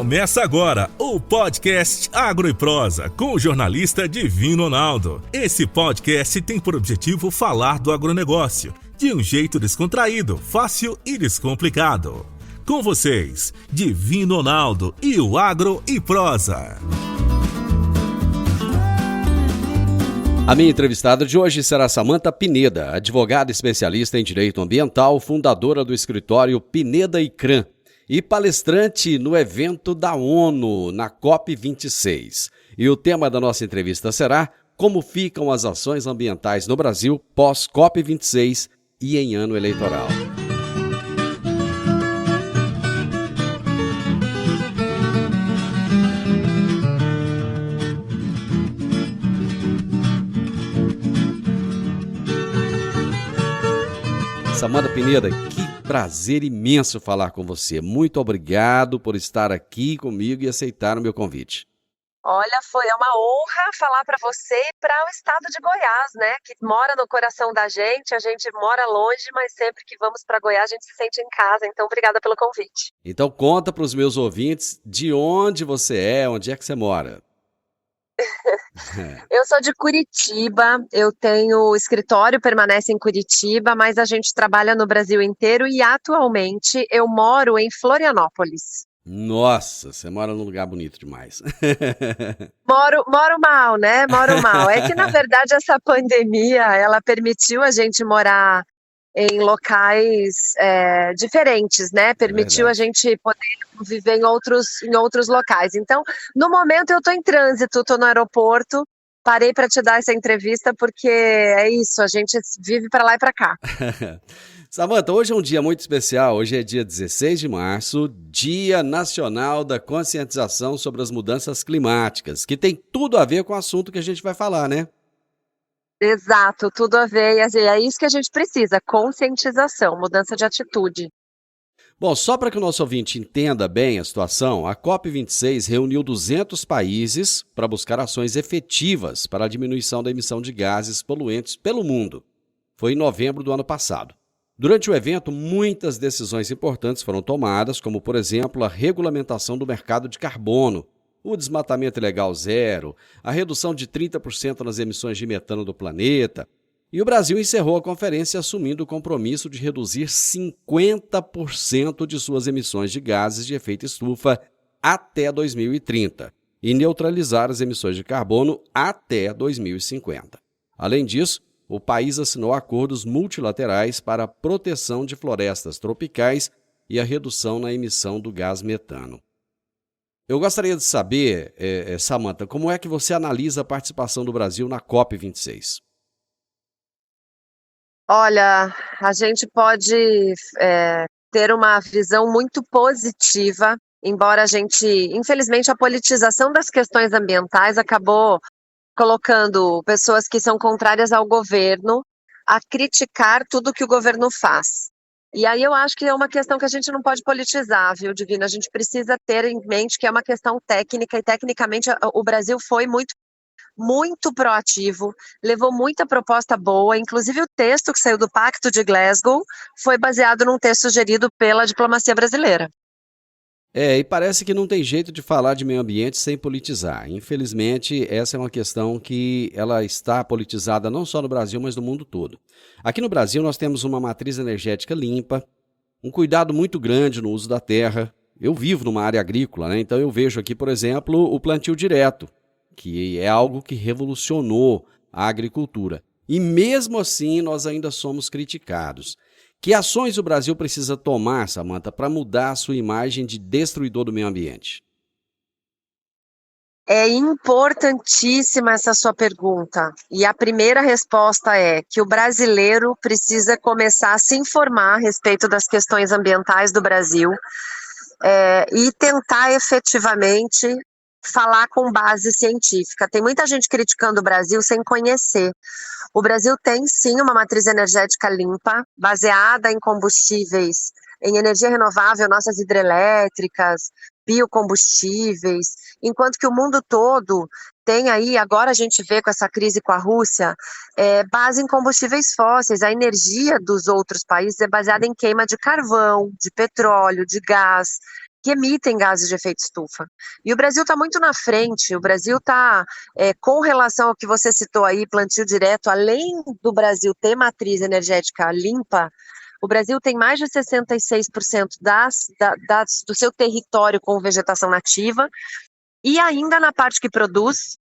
Começa agora o podcast Agro e Prosa com o jornalista Divino Ronaldo. Esse podcast tem por objetivo falar do agronegócio de um jeito descontraído, fácil e descomplicado. Com vocês, Divino Ronaldo e o Agro e Prosa. A minha entrevistada de hoje será Samantha Pineda, advogada especialista em direito ambiental, fundadora do escritório Pineda e Cran e palestrante no evento da ONU, na COP26. E o tema da nossa entrevista será como ficam as ações ambientais no Brasil pós-COP26 e em ano eleitoral. Samantha Pineda, que prazer imenso falar com você. Muito obrigado por estar aqui comigo e aceitar o meu convite. Olha, é uma honra falar para você e para o estado de Goiás, né? Que mora no coração da gente, a gente mora longe, mas sempre que vamos para Goiás a gente se sente em casa. Então, obrigada pelo convite. Então, conta para os meus ouvintes de onde você é, onde é que você mora. Eu sou de Curitiba, eu tenho escritório, permanece em Curitiba, mas a gente trabalha no Brasil inteiro e atualmente eu moro em Florianópolis. Nossa, você mora num lugar bonito demais. Moro mal, né? Moro mal. É que, na verdade, essa pandemia, ela permitiu a gente morar em locais diferentes, né? Permitiu a gente poder viver em outros locais. Então, no momento eu estou em trânsito, estou no aeroporto, parei para te dar essa entrevista porque é isso, a gente vive para lá e para cá. Samantha, hoje é um dia muito especial, hoje é dia 16 de março, Dia Nacional da Conscientização sobre as Mudanças Climáticas, que tem tudo a ver com o assunto que a gente vai falar, né? Exato, tudo a ver, e é isso que a gente precisa, conscientização, mudança de atitude. Bom, só para que o nosso ouvinte entenda bem a situação, a COP26 reuniu 200 países para buscar ações efetivas para a diminuição da emissão de gases poluentes pelo mundo. Foi em novembro do ano passado. Durante o evento, muitas decisões importantes foram tomadas, como, por exemplo, a regulamentação do mercado de carbono, o desmatamento ilegal zero, a redução de 30% nas emissões de metano do planeta. E o Brasil encerrou a conferência assumindo o compromisso de reduzir 50% de suas emissões de gases de efeito estufa até 2030 e neutralizar as emissões de carbono até 2050. Além disso, o país assinou acordos multilaterais para a proteção de florestas tropicais e a redução na emissão do gás metano. Eu gostaria de saber, Samantha, como é que você analisa a participação do Brasil na COP26? Olha, a gente pode ter uma visão muito positiva, embora infelizmente, a politização das questões ambientais acabou colocando pessoas que são contrárias ao governo a criticar tudo que o governo faz. E aí eu acho que é uma questão que a gente não pode politizar, viu, Divina? A gente precisa ter em mente que é uma questão técnica e tecnicamente o Brasil foi muito proativo, levou muita proposta boa, inclusive o texto que saiu do Pacto de Glasgow foi baseado num texto sugerido pela diplomacia brasileira. E parece que não tem jeito de falar de meio ambiente sem politizar. Infelizmente, essa é uma questão que ela está politizada não só no Brasil, mas no mundo todo. Aqui no Brasil, nós temos uma matriz energética limpa, um cuidado muito grande no uso da terra. Eu vivo numa área agrícola, né? Então eu vejo aqui, por exemplo, o plantio direto, que é algo que revolucionou a agricultura. E mesmo assim, nós ainda somos criticados. Que ações o Brasil precisa tomar, Samantha, para mudar a sua imagem de destruidor do meio ambiente? É importantíssima essa sua pergunta. E a primeira resposta é que o brasileiro precisa começar a se informar a respeito das questões ambientais do Brasil e tentar efetivamente falar com base científica. Tem muita gente criticando o Brasil sem conhecer. O Brasil tem, sim, uma matriz energética limpa, baseada em combustíveis, em energia renovável, nossas hidrelétricas, biocombustíveis, enquanto que o mundo todo tem aí, agora a gente vê com essa crise com a Rússia, base em combustíveis fósseis. A energia dos outros países é baseada em queima de carvão, de petróleo, de gás, que emitem gases de efeito estufa. E o Brasil está muito na frente, o Brasil está, com relação ao que você citou aí, plantio direto, além do Brasil ter matriz energética limpa, o Brasil tem mais de 66% do seu território com vegetação nativa, e ainda na parte que produz,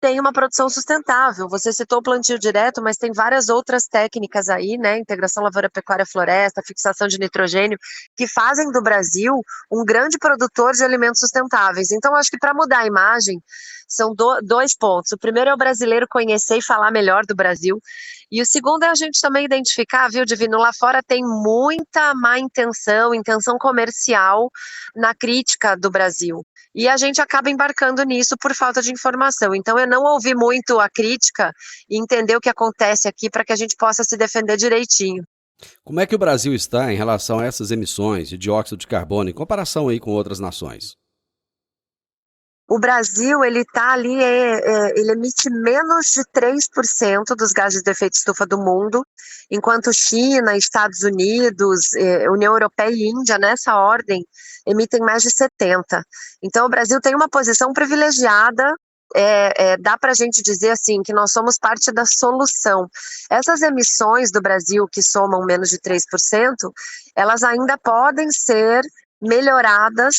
tem uma produção sustentável. Você citou o plantio direto, mas tem várias outras técnicas aí, né? Integração lavoura-pecuária-floresta, fixação de nitrogênio, que fazem do Brasil um grande produtor de alimentos sustentáveis. Então, acho que para mudar a imagem, são dois pontos. O primeiro é o brasileiro conhecer e falar melhor do Brasil. E o segundo é a gente também identificar, viu, Divino, lá fora tem muita má intenção comercial na crítica do Brasil. E a gente acaba embarcando nisso por falta de informação. Então, eu não ouvi muito a crítica e entender o que acontece aqui para que a gente possa se defender direitinho. Como é que o Brasil está em relação a essas emissões de dióxido de carbono em comparação aí com outras nações? O Brasil, ele está ali, ele emite menos de 3% dos gases de efeito estufa do mundo, enquanto China, Estados Unidos, União Europeia e Índia, nessa ordem, emitem mais de 70%. Então, o Brasil tem uma posição privilegiada, dá para a gente dizer assim, que nós somos parte da solução. Essas emissões do Brasil, que somam menos de 3%, elas ainda podem ser melhoradas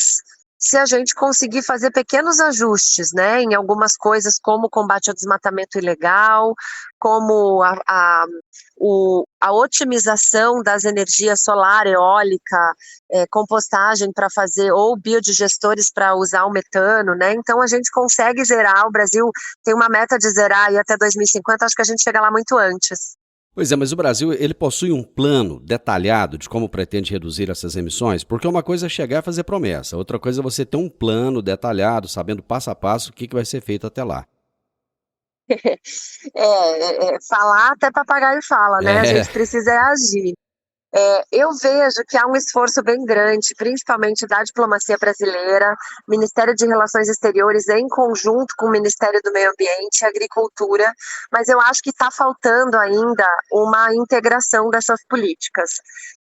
se a gente conseguir fazer pequenos ajustes, né, em algumas coisas como o combate ao desmatamento ilegal, como a otimização das energias solar, eólica, compostagem para fazer, ou biodigestores para usar o metano, né, então a gente consegue zerar, o Brasil tem uma meta de zerar aí até 2050, acho que a gente chega lá muito antes. Pois é, mas o Brasil, ele possui um plano detalhado de como pretende reduzir essas emissões? Porque uma coisa é chegar a fazer promessa, outra coisa é você ter um plano detalhado, sabendo passo a passo o que vai ser feito até lá. Falar até papagaio fala, né? A gente precisa agir. Eu vejo que há um esforço bem grande, principalmente da diplomacia brasileira, Ministério de Relações Exteriores em conjunto com o Ministério do Meio Ambiente e Agricultura, mas eu acho que está faltando ainda uma integração dessas políticas.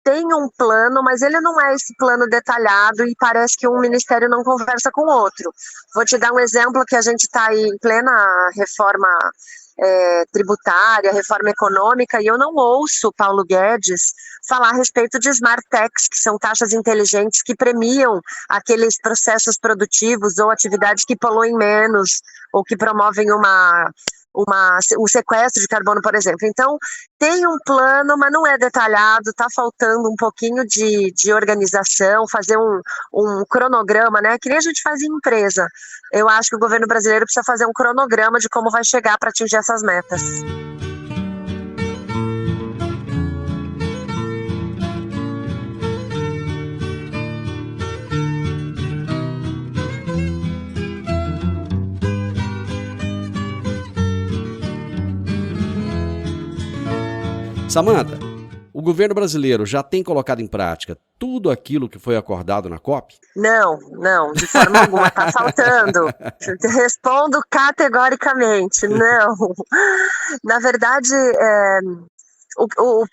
Tem um plano, mas ele não é esse plano detalhado e parece que um ministério não conversa com o outro. Vou te dar um exemplo que a gente está aí em plena reforma tributária, reforma econômica, e eu não ouço Paulo Guedes falar a respeito de smart tax, que são taxas inteligentes que premiam aqueles processos produtivos ou atividades que poluem menos ou que promovem um sequestro de carbono, por exemplo. Então, tem um plano, mas não é detalhado, está faltando um pouquinho de organização, fazer um cronograma, né? Que nem a gente faz em empresa. Eu acho que o governo brasileiro precisa fazer um cronograma de como vai chegar para atingir essas metas. Samantha, o governo brasileiro já tem colocado em prática tudo aquilo que foi acordado na COP? Não, de forma alguma, está faltando. Respondo categoricamente, não. Na verdade, o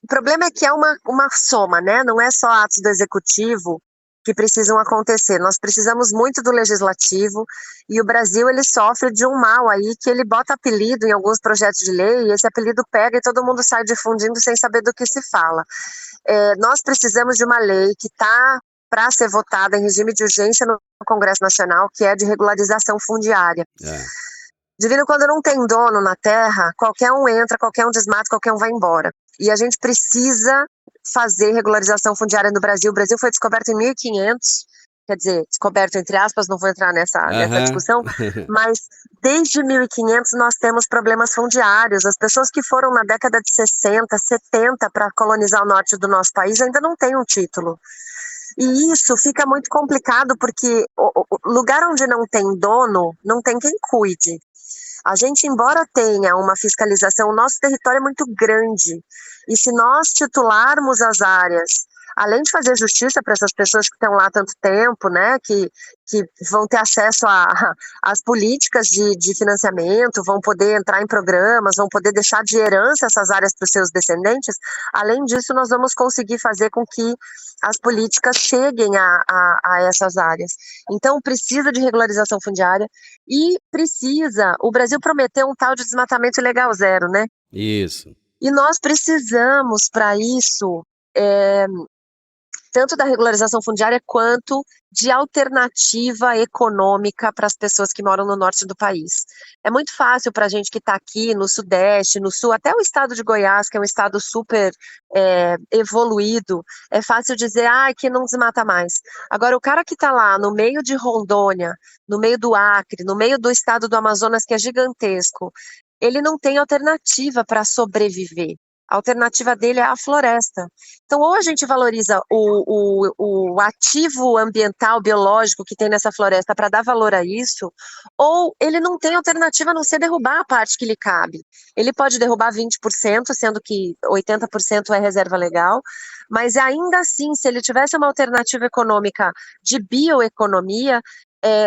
problema é que é uma soma, né? Não é só atos do executivo que precisam acontecer. Nós precisamos muito do legislativo e o Brasil, ele sofre de um mal aí que ele bota apelido em alguns projetos de lei e esse apelido pega e todo mundo sai difundindo sem saber do que se fala. Nós precisamos de uma lei que está para ser votada em regime de urgência no Congresso Nacional, que é de regularização fundiária. Divino, quando não tem dono na terra, qualquer um entra, qualquer um desmata, qualquer um vai embora. E a gente precisa fazer regularização fundiária no Brasil. O Brasil foi descoberto em 1500, quer dizer, descoberto entre aspas, não vou entrar nessa discussão, mas desde 1500 nós temos problemas fundiários. As pessoas que foram na década de 60, 70 para colonizar o norte do nosso país ainda não têm um título. E isso fica muito complicado porque o lugar onde não tem dono, não tem quem cuide. A gente, embora tenha uma fiscalização, o nosso território é muito grande. E se nós titularmos as áreas além de fazer justiça para essas pessoas que estão lá há tanto tempo, né, que vão ter acesso às políticas de financiamento, vão poder entrar em programas, vão poder deixar de herança essas áreas para os seus descendentes, além disso, nós vamos conseguir fazer com que as políticas cheguem a essas áreas. Então, precisa de regularização fundiária e o Brasil prometeu um tal de desmatamento ilegal zero, né? Isso. E nós precisamos, para isso, tanto da regularização fundiária quanto de alternativa econômica para as pessoas que moram no norte do país. É muito fácil para a gente que está aqui no sudeste, no sul, até o estado de Goiás, que é um estado super evoluído, é fácil dizer, que não desmata mais. Agora, o cara que está lá no meio de Rondônia, no meio do Acre, no meio do estado do Amazonas, que é gigantesco, ele não tem alternativa para sobreviver. A alternativa dele é a floresta. Então, ou a gente valoriza o ativo ambiental, biológico que tem nessa floresta para dar valor a isso, ou ele não tem alternativa a não ser derrubar a parte que lhe cabe. Ele pode derrubar 20%, sendo que 80% é reserva legal, mas ainda assim, se ele tivesse uma alternativa econômica de bioeconomia,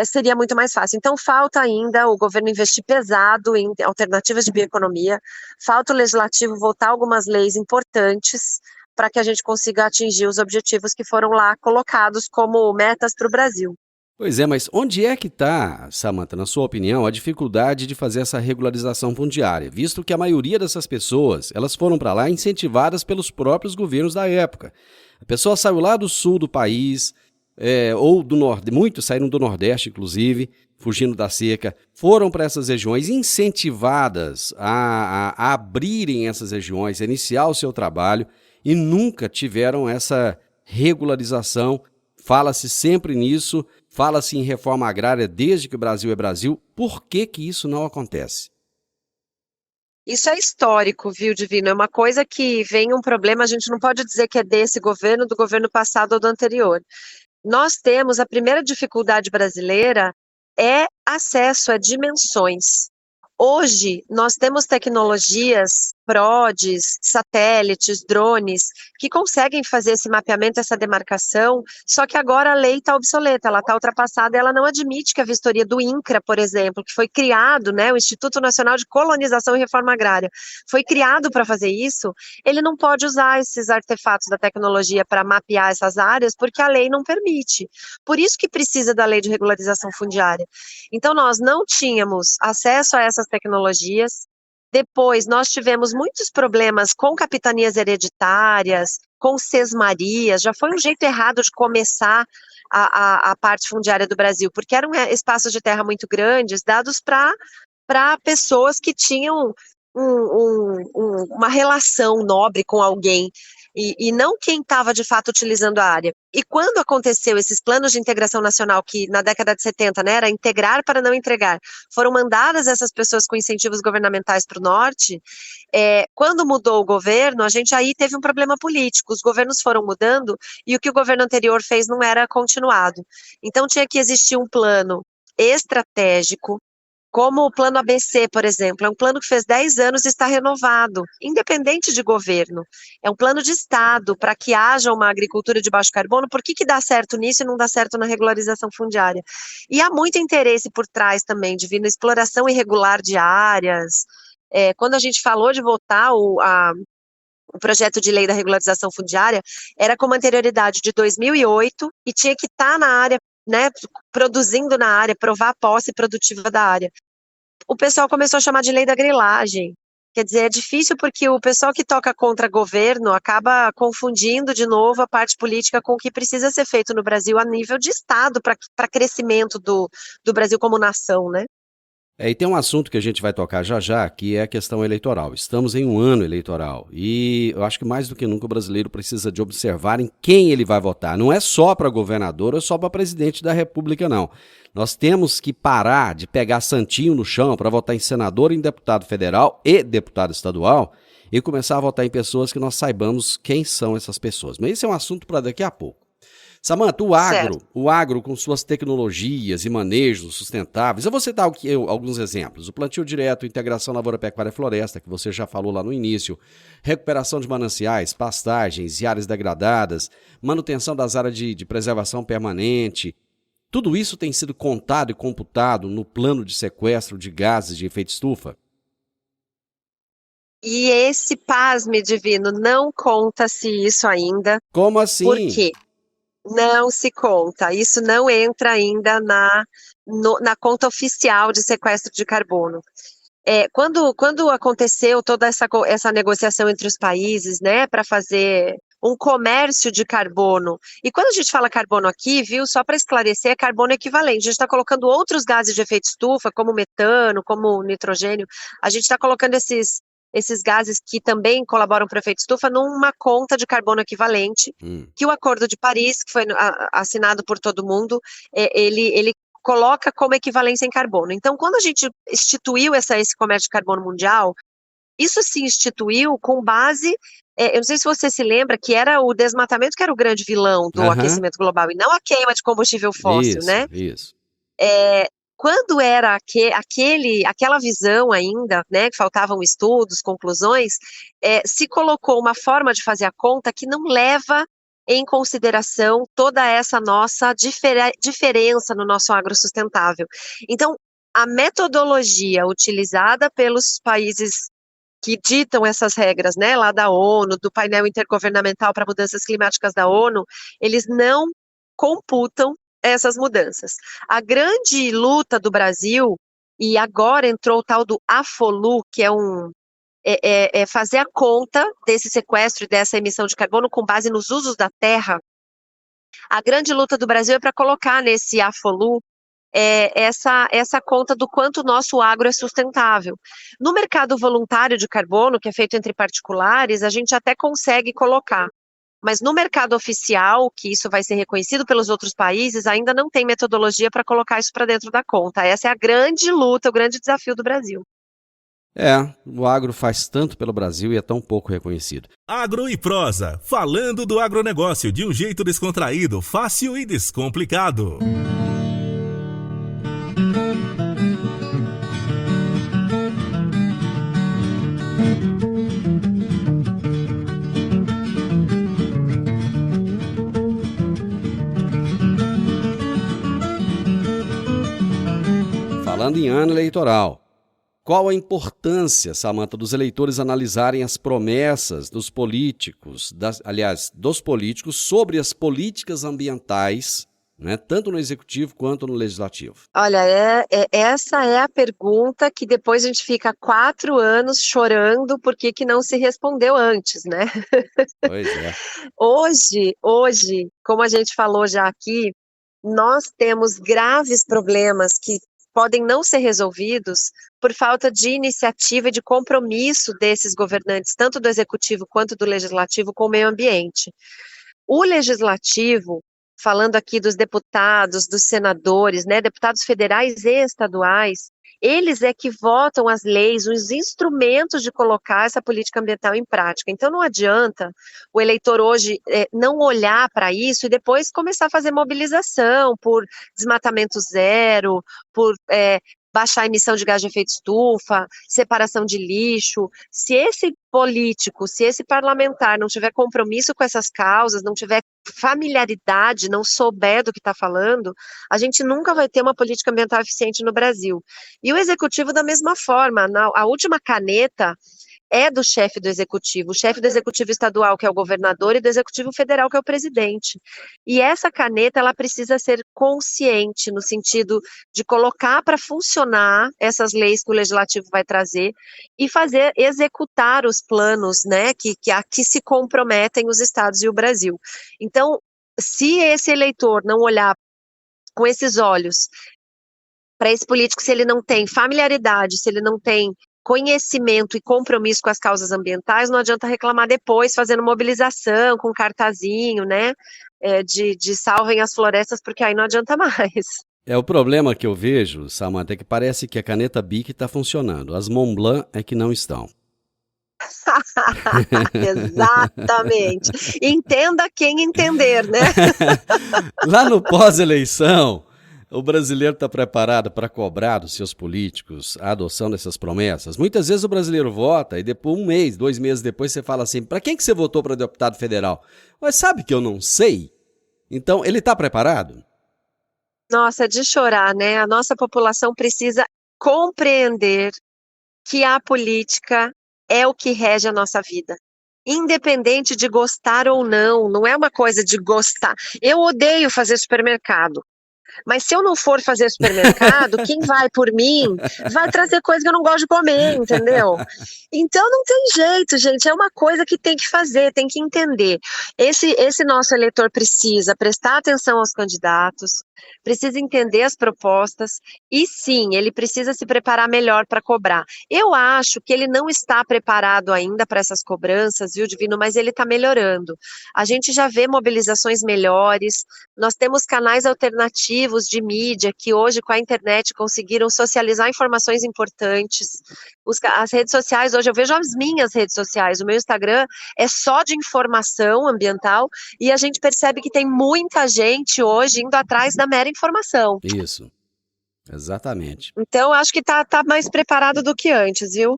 seria muito mais fácil. Então, falta ainda o governo investir pesado em alternativas de bioeconomia, falta o legislativo votar algumas leis importantes para que a gente consiga atingir os objetivos que foram lá colocados como metas para o Brasil. Pois é, mas onde é que está, Samantha, na sua opinião, a dificuldade de fazer essa regularização fundiária, visto que a maioria dessas pessoas, elas foram para lá incentivadas pelos próprios governos da época. A pessoa saiu lá do sul do país, ou do Nordeste, muitos saíram do Nordeste, inclusive, fugindo da seca, foram para essas regiões incentivadas a abrirem essas regiões, a iniciar o seu trabalho e nunca tiveram essa regularização. Fala-se sempre nisso, fala-se em reforma agrária desde que o Brasil é Brasil. Por que isso não acontece? Isso é histórico, viu, Divino? É uma coisa que vem um problema, a gente não pode dizer que é desse governo, do governo passado ou do anterior. Nós temos, a primeira dificuldade brasileira é acesso a dimensões. Hoje, nós temos tecnologias, PRODES, satélites, drones, que conseguem fazer esse mapeamento, essa demarcação, só que agora a lei está obsoleta, ela está ultrapassada, ela não admite que a vistoria do INCRA, por exemplo, que foi criado, né, o Instituto Nacional de Colonização e Reforma Agrária, foi criado para fazer isso, ele não pode usar esses artefatos da tecnologia para mapear essas áreas, porque a lei não permite. Por isso que precisa da lei de regularização fundiária. Então, nós não tínhamos acesso a essas tecnologias. Depois, nós tivemos muitos problemas com capitanias hereditárias, com sesmarias, já foi um jeito errado de começar a parte fundiária do Brasil, porque eram espaços de terra muito grandes, dados para pessoas que tinham uma relação nobre com alguém, e não quem estava de fato utilizando a área. E quando aconteceu esses planos de integração nacional, que na década de 70, né, era integrar para não entregar, foram mandadas essas pessoas com incentivos governamentais para o norte, quando mudou o governo, a gente aí teve um problema político, os governos foram mudando, e o que o governo anterior fez não era continuado. Então tinha que existir um plano estratégico, como o plano ABC, por exemplo, é um plano que fez 10 anos e está renovado, independente de governo. É um plano de Estado para que haja uma agricultura de baixo carbono. Por que dá certo nisso e não dá certo na regularização fundiária? E há muito interesse por trás também, de exploração irregular de áreas. Quando a gente falou de votar o projeto de lei da regularização fundiária, era com anterioridade de 2008 e tinha que estar na área, né, produzindo na área, provar a posse produtiva da área. O pessoal começou a chamar de lei da grilagem. Quer dizer, é difícil porque o pessoal que toca contra governo acaba confundindo de novo a parte política com o que precisa ser feito no Brasil a nível de Estado para crescimento do Brasil como nação, né? E tem um assunto que a gente vai tocar já já, que é a questão eleitoral. Estamos em um ano eleitoral e eu acho que mais do que nunca o brasileiro precisa de observar em quem ele vai votar. Não é só para governador ou só para presidente da República, não. Nós temos que parar de pegar santinho no chão para votar em senador, em deputado federal e deputado estadual e começar a votar em pessoas que nós saibamos quem são essas pessoas. Mas esse é um assunto para daqui a pouco. Samantha, Certo. o agro com suas tecnologias e manejos sustentáveis, eu vou citar aqui alguns exemplos. O plantio direto, integração lavoura, pecuária e floresta, que você já falou lá no início, recuperação de mananciais, pastagens e áreas degradadas, manutenção das áreas de preservação permanente. Tudo isso tem sido contado e computado no plano de sequestro de gases de efeito estufa? E esse, pasme divino, não conta-se isso ainda. Como Por assim? quê? Não se conta. Isso não entra ainda na conta oficial de sequestro de carbono. Quando aconteceu toda essa negociação entre os países, né, para fazer um comércio de carbono, e quando a gente fala carbono aqui, viu, só para esclarecer, é carbono equivalente. A gente está colocando outros gases de efeito estufa, como metano, como nitrogênio, a gente está colocando esses gases que também colaboram para o efeito estufa numa conta de carbono equivalente, que o Acordo de Paris, que foi assinado por todo mundo, ele coloca como equivalência em carbono. Então, quando a gente instituiu esse comércio de carbono mundial, isso se instituiu com base, eu não sei se você se lembra, que era o desmatamento que era o grande vilão do aquecimento global, e não a queima de combustível fóssil, né? Isso. Quando era aquela visão ainda, né, que faltavam estudos, conclusões, se colocou uma forma de fazer a conta que não leva em consideração toda essa nossa diferença no nosso agro sustentável. Então, a metodologia utilizada pelos países que ditam essas regras, né, lá da ONU, do painel intergovernamental para mudanças climáticas da ONU, eles não computam essas mudanças. A grande luta do Brasil, e agora entrou o tal do AFOLU, que é fazer a conta desse sequestro e dessa emissão de carbono com base nos usos da terra. A grande luta do Brasil é para colocar nesse AFOLU essa conta do quanto o nosso agro é sustentável. No mercado voluntário de carbono, que é feito entre particulares, a gente até consegue colocar. Mas no mercado oficial, que isso vai ser reconhecido pelos outros países, ainda não tem metodologia para colocar isso para dentro da conta. Essa é a grande luta, o grande desafio do Brasil. O agro faz tanto pelo Brasil e é tão pouco reconhecido. Agro e Prosa, falando do agronegócio de um jeito descontraído, fácil e descomplicado. Falando em ano eleitoral, qual a importância, Samantha, dos eleitores analisarem as promessas dos políticos, dos políticos sobre as políticas ambientais, né, tanto no executivo quanto no legislativo? Olha, essa é a pergunta que depois a gente fica 4 anos chorando porque que não se respondeu antes, né? Pois é. Hoje, como a gente falou já aqui, nós temos graves problemas que podem não ser resolvidos por falta de iniciativa e de compromisso desses governantes, tanto do executivo quanto do legislativo, com o meio ambiente. O legislativo, falando aqui dos deputados, dos senadores, né, deputados federais e estaduais, eles é que votam as leis, os instrumentos de colocar essa política ambiental em prática. Então não adianta o eleitor hoje não olhar para isso e depois começar a fazer mobilização por desmatamento zero, por baixar a emissão de gás de efeito estufa, separação de lixo. Se esse político, se esse parlamentar não tiver compromisso com essas causas, não tiver familiaridade, não souber do que está falando, a gente nunca vai ter uma política ambiental eficiente no Brasil. E o executivo da mesma forma, a última caneta é do chefe do executivo, o chefe do executivo estadual, que é o governador, e do executivo federal, que é o presidente. E essa caneta, ela precisa ser consciente, no sentido de colocar para funcionar essas leis que o legislativo vai trazer e executar os planos, né, que se comprometem os estados e o Brasil. Então, se esse eleitor não olhar com esses olhos para esse político, se ele não tem familiaridade, se ele não tem conhecimento e compromisso com as causas ambientais, não adianta reclamar depois, fazendo mobilização com cartazinho, né, de salvem as florestas, porque aí não adianta mais. O problema que eu vejo, Samantha, é que parece que a caneta BIC está funcionando, as Montblanc é que não estão. Exatamente. Entenda quem entender, né? Lá no pós-eleição, o brasileiro está preparado para cobrar dos seus políticos a adoção dessas promessas? Muitas vezes o brasileiro vota e depois, 1 mês, 2 meses depois, você fala assim, para quem que você votou para deputado federal? Mas sabe que eu não sei? Então, ele está preparado? Nossa, é de chorar, né? A nossa população precisa compreender que a política é o que rege a nossa vida. Independente de gostar ou não, não é uma coisa de gostar. Eu odeio fazer supermercado. Mas se eu não for fazer supermercado, quem vai por mim vai trazer coisa que eu não gosto de comer, entendeu? Então não tem jeito, gente, é uma coisa que tem que fazer, tem que entender. Esse nosso eleitor precisa prestar atenção aos candidatos, precisa entender as propostas e sim, ele precisa se preparar melhor para cobrar. Eu acho que ele não está preparado ainda para essas cobranças, viu, Divino, mas ele está melhorando. A gente já vê mobilizações melhores, nós temos canais alternativos de mídia que hoje com a internet conseguiram socializar informações importantes. As redes sociais, hoje eu vejo as minhas redes sociais, o meu Instagram é só de informação ambiental e a gente percebe que tem muita gente hoje indo atrás da mera informação. Isso, exatamente. Então acho que tá mais preparado do que antes, viu?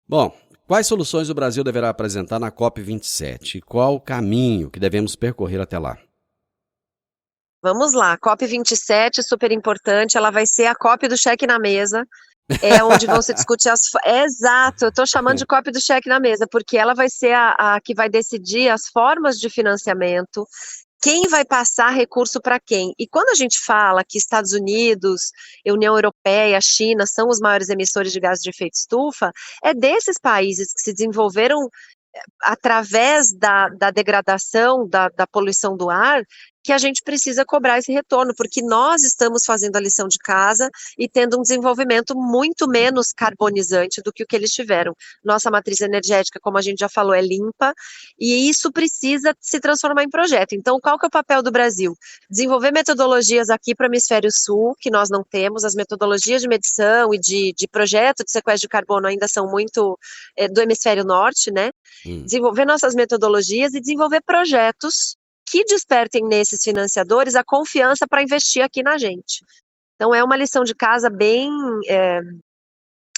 Bom, quais soluções o Brasil deverá apresentar na COP27 e qual o caminho que devemos percorrer até lá? Vamos lá, COP27, super importante, ela vai ser a COP do cheque na mesa, é onde vão se discutir Exato, eu estou chamando de COP do cheque na mesa, porque ela vai ser a que vai decidir as formas de financiamento, quem vai passar recurso para quem. E quando a gente fala que Estados Unidos, União Europeia, China são os maiores emissores de gases de efeito estufa, é desses países que se desenvolveram através da degradação, da poluição do ar, que a gente precisa cobrar esse retorno, porque nós estamos fazendo a lição de casa e tendo um desenvolvimento muito menos carbonizante do que o que eles tiveram. Nossa matriz energética, como a gente já falou, é limpa, e isso precisa se transformar em projeto. Então, qual que é o papel do Brasil? Desenvolver metodologias aqui para o hemisfério sul, que nós não temos, as metodologias de medição e de projeto de sequestro de carbono ainda são muito do hemisfério norte, né? Desenvolver nossas metodologias e desenvolver projetos que despertem nesses financiadores a confiança para investir aqui na gente. Então é uma lição de casa bem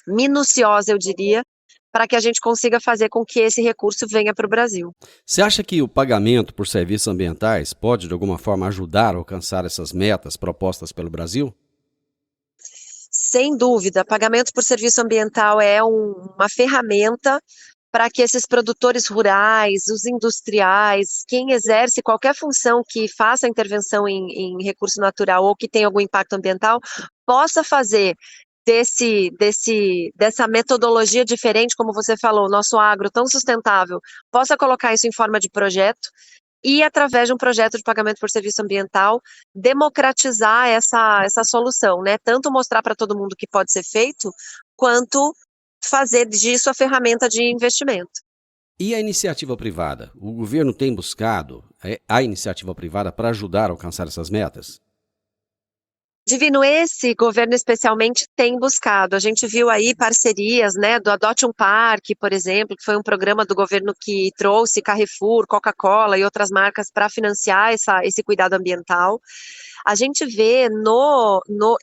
minuciosa, eu diria, para que a gente consiga fazer com que esse recurso venha para o Brasil. Você acha que o pagamento por serviços ambientais pode, de alguma forma, ajudar a alcançar essas metas propostas pelo Brasil? Sem dúvida, pagamento por serviço ambiental é uma ferramenta para que esses produtores rurais, os industriais, quem exerce qualquer função que faça intervenção em recurso natural ou que tenha algum impacto ambiental, possa fazer dessa metodologia diferente, como você falou, nosso agro tão sustentável, possa colocar isso em forma de projeto e, através de um projeto de pagamento por serviço ambiental, democratizar essa solução, né? Tanto mostrar para todo mundo que pode ser feito, quanto fazer disso a ferramenta de investimento. E a iniciativa privada? O governo tem buscado a iniciativa privada para ajudar a alcançar essas metas? Divino, esse governo especialmente tem buscado. A gente viu aí parcerias, né, do Adote um Parque, por exemplo, que foi um programa do governo que trouxe Carrefour, Coca-Cola e outras marcas para financiar esse cuidado ambiental. A gente vê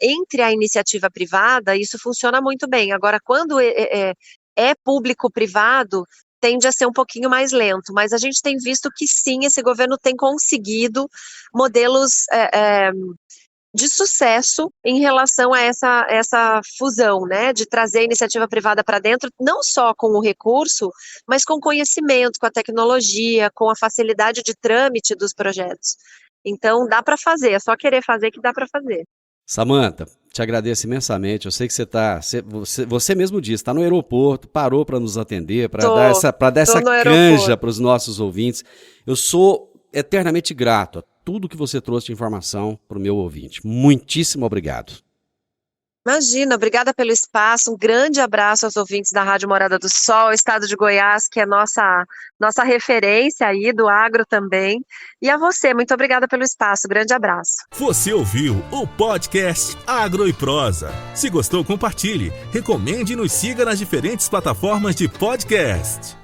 entre a iniciativa privada, isso funciona muito bem. Agora, quando é público-privado, tende a ser um pouquinho mais lento, mas a gente tem visto que sim, esse governo tem conseguido modelos de sucesso em relação a essa fusão, né, de trazer a iniciativa privada para dentro, não só com o recurso, mas com conhecimento, com a tecnologia, com a facilidade de trâmite dos projetos. Então, dá para fazer, é só querer fazer que dá para fazer. Samantha, te agradeço imensamente. Eu sei que você mesmo disse, está no aeroporto, parou para nos atender, para dar essa canja para os nossos ouvintes. Eu sou eternamente grato a tudo que você trouxe de informação para o meu ouvinte. Muitíssimo obrigado. Imagina, obrigada pelo espaço, um grande abraço aos ouvintes da Rádio Morada do Sol, estado de Goiás, que é nossa referência aí do agro também, e a você, muito obrigada pelo espaço, grande abraço. Você ouviu o podcast Agro e Prosa. Se gostou, compartilhe, recomende e nos siga nas diferentes plataformas de podcast.